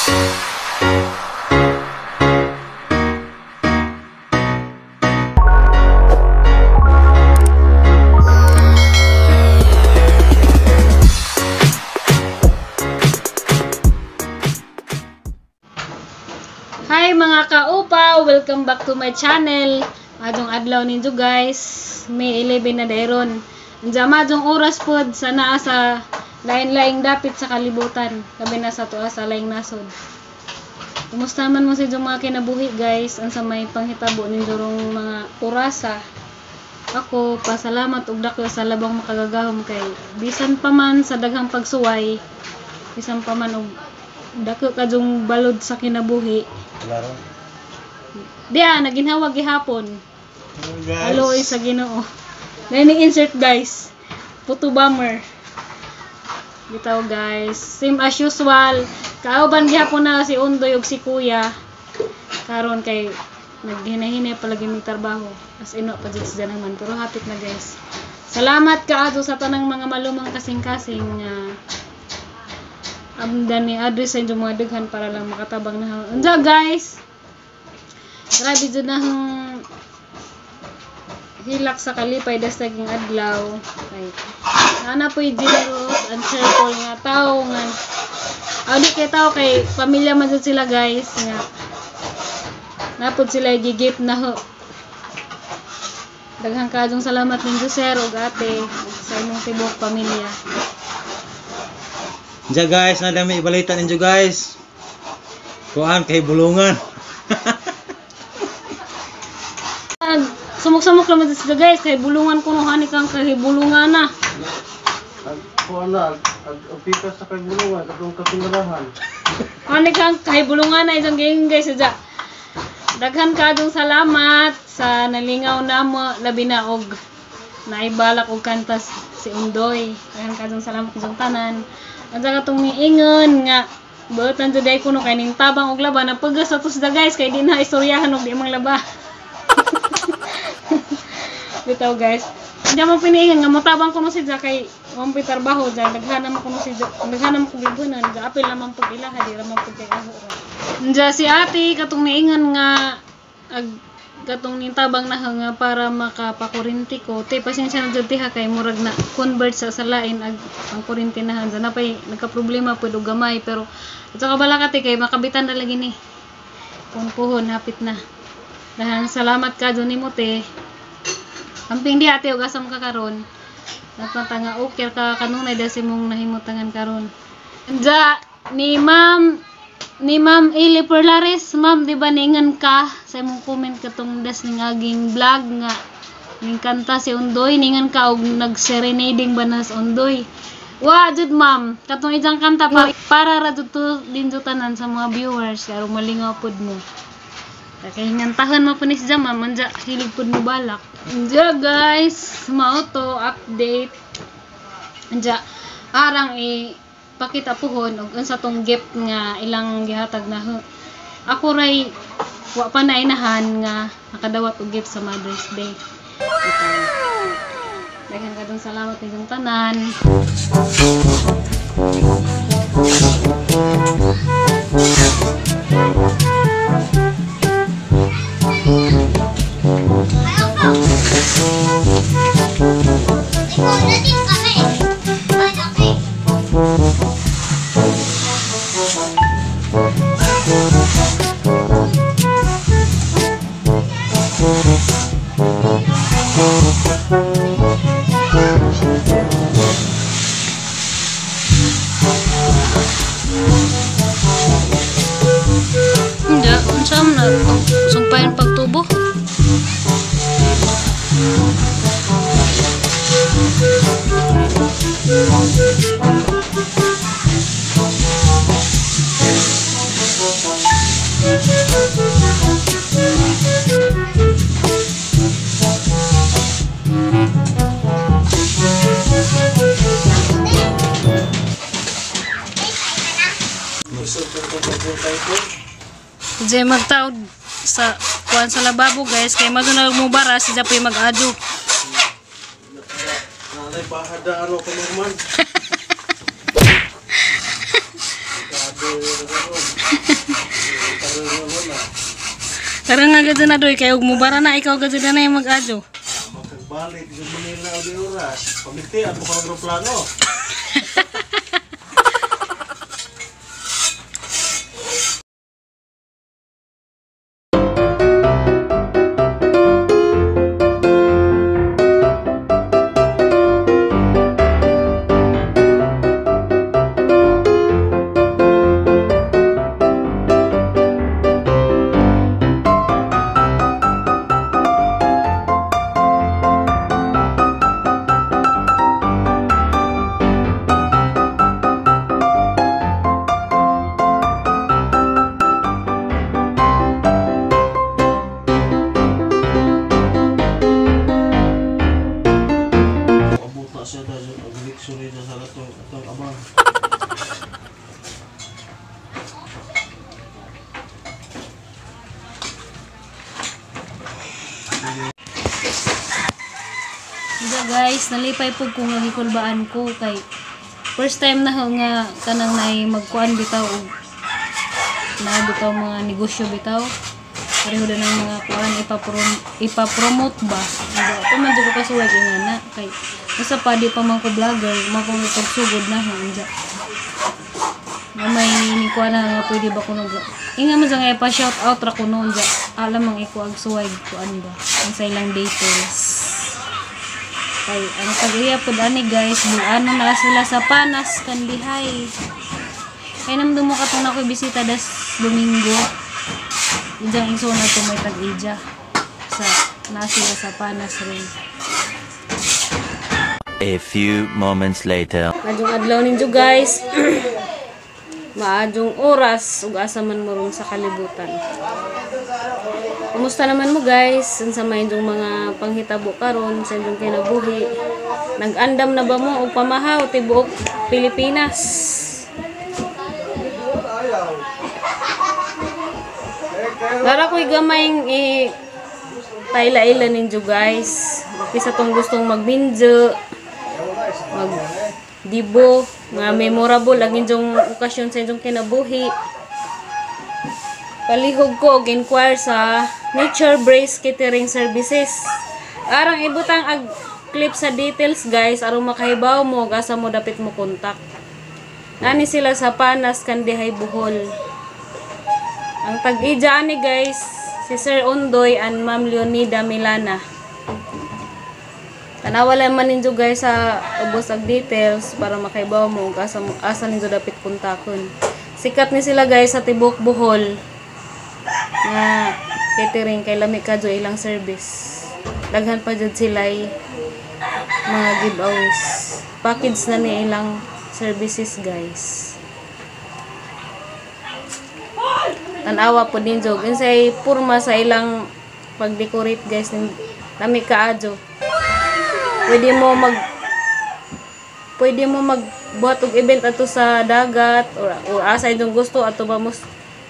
Hi mga kaupa! Welcome back to my channel. Madong adlaw ninyo guys. May 11 na dayron. Andiyan madong oras pod sa naa sa lain-laing dapit sa kalibutan. Kabi na sa tuwa sa laing nasod. Kumusta man mo sa mga kinabuhi guys. Ang sa may panghitabo ninyo rong mga orasa. Ako, pasalamat og dako sa labang makagagahom kay bisan pa man sa daghang pagsuway. Bisan pa man og dako kadung balod sa kinabuhi. Klaro. Diya, naginhawag gihapon. Aloy sa Ginoo. Nani insert guys. Photo bomber. Bitaw guys. Same as usual. Kauban gihapon na si Undoy ug si Kuya. Karon kay naghinahinay palagi mig trabaho. As ino pa jud sa naman pero hapit na guys. Salamat kaato sa tanang mga malumang kasing-kasing nga amdan ni address sa inyong mga daghan para lang makatabang na. Anja guys, grabe dyan na hilak sa kalipay das naging adlaw. Right. Nana po yung generous and cheerful nga tao nga. Audi kay tao kay pamilya man dyan sila guys nga. Napod sila gigip na ho. Daghang kadong salamat ninyo sir o ate sa inyong tibok pamilya. Diya guys, nadami ibalita ninyo guys. Kuan kay bulungan. Sumuk-sumuk naman dito guys, kay bulungan ko nuhan kang kay bulungan na. Kuan na, pikas sa kay bulungan, katong kapingarahan. Hani kang kay bulungan na isang game guys sadya. Daghan kadong salamat sa nalingaw namo labi na og naibalak og kantas si Undoy. Daghan kadong salamat sa tanan. Anja katong miingon nga buotan juday kuno kay ning tabang og laba napagas atos da guys kay di na istoryahan og di mang laba. Bitaw guys. Anja mo piniingon nga motabang kuno si Ja kay mo trabaho ja daghan man kuno si Ja daghan man ko gibunan ja apil naman pug ilaha di raman pug kay aho. Anja si ate katong miingon nga katong nintabang na nga para makapakurinti ko. Te pasensya na jud ha kay murag na convert sa salain ag ang kurinti na hanza na pay nagka-problema pud og gamay pero at saka bala kate kay makabitan na lagi ni. Puhon hapit na. Dahan salamat kadto nimo te. Amping di ate og asam ka karon. Natanga okay ka kanunay dasi mong nahimutangan karon. Anja ni Ma'am Eli Perlares, ma'am, di ba ningan ka sa imong comment katong das ning aging vlog nga ning kanta si Undoy, ningan ka og nag-serenading ba na sa Undoy. Wa jud ma'am, katong ijang kanta para ra jud to din tanan sa mga viewers aron malingaw pud mo. Kay hingantahan mo punis dyan ma'am, anja hilig pud mo balak. Anja guys, mao to update. Anja arang pakita puhon og unsa tong gift nga ilang gihatag na ho. Ako ray wa pa nainahan nga nakadawat og gift sa Mother's Day. Daghang kadong salamat inyong tanan. Unsam na sumpayan pagtubo. Jay magtaod sa kuan sa lababo guys kay madunag mo bara si Japoy mag-adyo. Nalay bahada aro ka man. Tara nga gad na doy kay ug mubara na ikaw gad na yung mag-adyo. Magbalik sa Manila o di oras. Pamiti ako pang aeroplano. Siya dahil ang direksyon niya sa atong abang. Diba guys, nalipay po kung nagikulbaan ko kay first time na ho nga kanang nay magkuan bitaw og na bitaw mga negosyo bitaw. Pareho din ang mga kuan ipapromote ba. Ako man jud ko kasuway nga na kay usa pa di pa man ko vlogger, makong pagsugod na ho unja. May ni kuan na nga pwede ba kuno inga man nga pa shout out ra kuno unja. Alam mang iko ag suway kuan ba ang sa ilang details. Kay ang pag-iya po ani guys, ano na sila sa Panas Kandihay. Kaya namdo mo katong na ko bisita das Domingo. Diyan ang zona to may tag-ija sa nasila sa Panas rin. A few moments later. Adjong adlaw ninyo guys. Maadjong oras ug asa man mo ron sa kalibutan. Kumusta naman mo guys? Unsa may inyong mga panghitabo karon sa inyong kinabuhi? Nag-andam na ba mo og pamahaw tibuok Pilipinas? Dara ko'y gamayng taila-ila ninyo guys. Kisa tong gustong magbinjo, magdibo, nga memorable ang inyong okasyon sa inyong kinabuhi. Palihog ko og inquire sa Nature Brace Catering Services. Arang ibutang ag clip sa details guys aron makahibaw mo ug asa mo dapit mo kontak. Nani sila sa Panas Kandihay Bohol. Ang tag-ija ni guys si Sir Ondoy and Ma'am Leonida Milana. Tanawalan man ninyo guys sa ubos ag details para makahibaw mo ug asa ninyo dapit kontakon. Sikat ni sila guys sa tibok Bohol. Nga catering kay lami kadyo ilang service. Daghan pa jud sila mga giveaways. Package na ni ilang services guys. Tanawa po din jog insay purma sa ilang pag-decorate guys ning lami kaadyo. Pwede mo magbuhat og event ato sa dagat or asa inyong gusto ato ba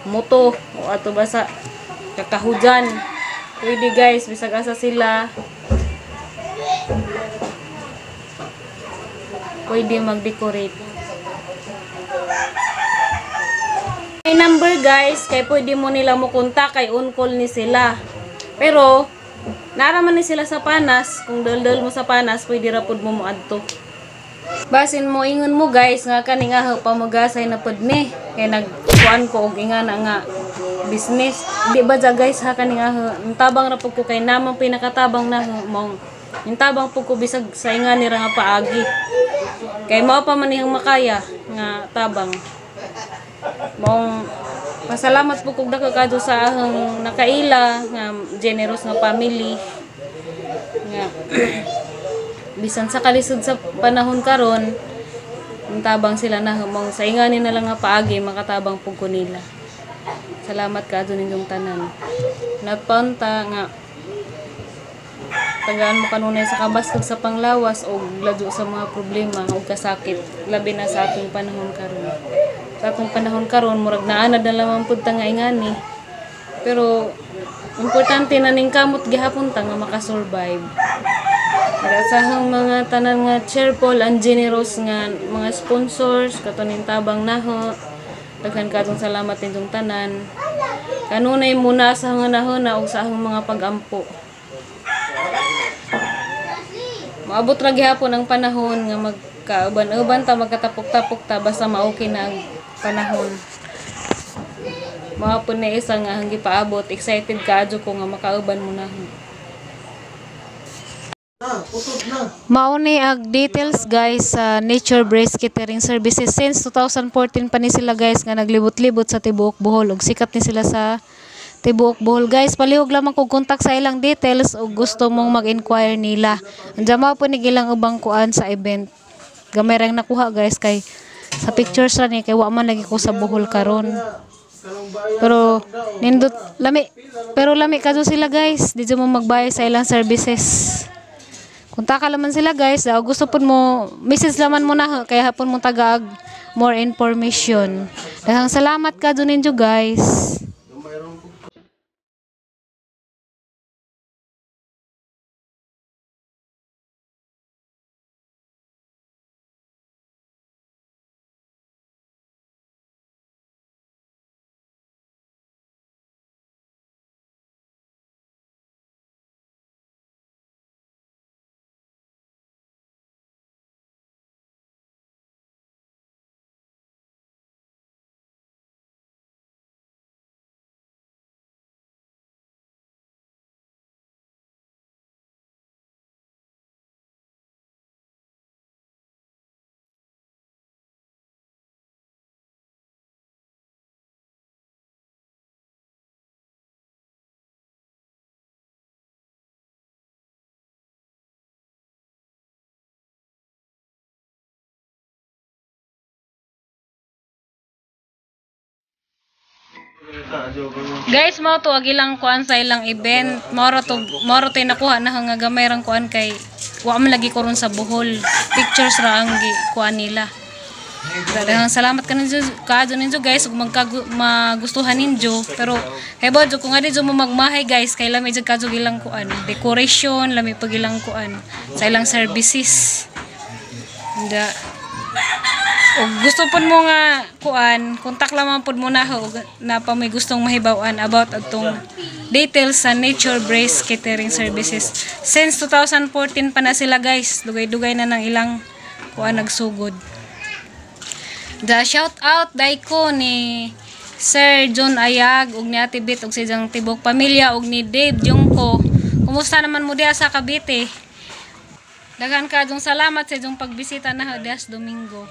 moto o ato ba sa kakahujan. Pwede guys, bisag asa sila. Pwede mag-decorate. May number guys, kay pwede mo nila mo kontak kay on call ni sila. Pero naraman ni sila sa Panas, kung dal-dal mo sa Panas, pwede rapod mo adto. Basin mo ingon mo guys nga kaning aho pamagasay na pod ni kay nagkuan ko og inga na nga business di ba ja guys ha kaning aho tabang ra pud ko kay namang pinakatabang na mong intabang pud ko bisag sa inga ni ra nga paagi kay mao pa man niyang makaya nga tabang mong pasalamat pud kog dako kadto sa ahong nakaila nga generous nga family nga bisan sa kalisod sa panahon karon tabang sila na mong sa ingani na lang nga paagi makatabang pug ko nila. Salamat ka adto ninyong tanan. Nagpunta nga tagaan mo kanunay sa kabaskog sa panglawas o ladyo sa mga problema o kasakit labi na sa atong panahon karon. Sa atong panahon karon murag naanad na lamang pud ta nga ingani. Pero importante na ning kamot gihapon ta nga makasurvive. Sa mga tanan nga cheerful and generous nga mga sponsors katuning tabang naho Daghan kadtong salamat ninyong tanan. Kanunay muna sa hangana-hana ug sa ahong mga pag-ampo. Maabot ra gihapon ang panahon nga magkauban-uban ta, magkatapok-tapok ta basta maokey na ang panahon. Mahapon na isa nga hanggi paabot, excited kaadyo ko nga makauban mo na. Mauni ag details guys sa Nature Brace Catering Services. Since 2014 pa ni sila guys nga naglibot-libot sa tibuok Bohol ug sikat ni sila sa tibuok Bohol guys. Palihog lamang kog kontak sa ilang details ug gusto mong mag-inquire nila. Andiyan mao po ni gilang ubang kuan sa event. Gamay rang nakuha guys kay sa pictures ra ni kay wa man lagi ko sa Bohol karon. Pero nindot lami, pero lami kadto sila guys. Di mo magbayad sa ilang services. Kontak laman sila guys. Gusto pud mo message laman mo na kaya hapon mo tagaag more information. Daghang salamat kadto ninyo guys. Guys, mao to ag ilang kuan sa ilang event. Moro to nakuha na nga gamay rang kuan kay wa man lagi ko ron sa Bohol. Pictures ra ang kuan nila. Daghang salamat kaadto ninyo guys ug magustuhan ninyo. Pero kay bodyo kung adi mo magmahay guys kay lami jud kadto ilang kuan. Decoration, lami pag ilang kuan sa ilang services. Og gusto pud mo nga kuan, kontak lamang pud mo na ho na pa may gustong mahibaw-an about atong details sa Nature Brace Catering Services. Since 2014 pa na sila guys, dugay-dugay na nang ilang kuan nagsugod. The shout out dai ko ni Sir John Ayag ug ni Ate Bit ug sa iyang tibok pamilya ug ni Dave Jungko. Kumusta naman mo diha sa Cavite? Daghan kadtong salamat sa iyong pagbisita na Dias Domingo.